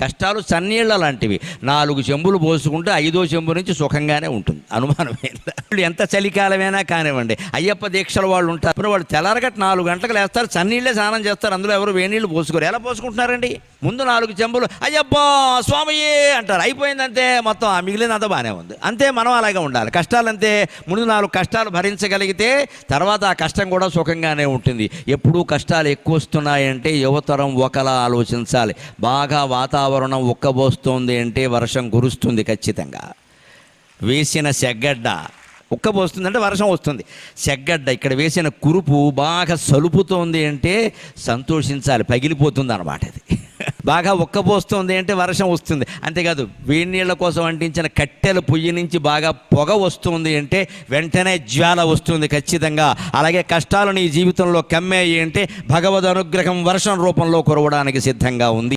కష్టాలు చన్నీళ్ళ లాంటివి. 4 చెంబులు పోసుకుంటే 5వ చెంబు నుంచి సుఖంగానే ఉంటుంది, అనుమానమైందా? ఎంత చలికాలమైనా కానివ్వండి, అయ్యప్ప దీక్షల వాళ్ళు ఉంటారు, వాళ్ళు తెల్లారగట్ట 4 గంటలకు లేస్తారు, చన్నీళ్ళే స్నానం చేస్తారు, అందులో ఎవరు వేనీళ్ళు పోసుకోరు. ఎలా పోసుకుంటున్నారండి? ముందు 4 చెంబులు అయ్యప్ప స్వామియే అంటారు, అయిపోయిందంతే, మొత్తం ఆ మిగిలినంతా బాగానే ఉంది. అంతే, మనం అలాగే ఉండాలి. కష్టాలంతే, ముందు 4 కష్టాలు భరించగలిగితే తర్వాత ఆ కష్టం కూడా సుఖంగానే ఉంటుంది. ఎప్పుడూ కష్టాలు ఎక్కువ వస్తున్నాయంటే యువతరం ఒకలా ఆలోచించాలి. బాగా వాతావరణం ఉక్కబోస్తోంది అంటే వర్షం కురుస్తుంది ఖచ్చితంగా. వేసిన సెగ్గడ్డ ఉక్కబోస్తుందంటే వర్షం వస్తుంది. సెగ్గడ్డ ఇక్కడ వేసిన కురుపు బాగా సలుపుతోంది అంటే సంతోషించాలి, పగిలిపోతుంది అన్నమాట. అది బాగా ఉక్కబోస్తోంది అంటే వర్షం వస్తుంది. అంతేకాదు, వేడి నీళ్ళ కోసం అంటించిన కట్టెల పొయ్యి నుంచి బాగా పొగ వస్తుంది అంటే వెంటనే జ్వాల వస్తుంది ఖచ్చితంగా. అలాగే కష్టాలు నీ జీవితంలో కమ్మేయి అంటే భగవద్ అనుగ్రహం వర్షం రూపంలో కురవడానికి సిద్ధంగా ఉంది.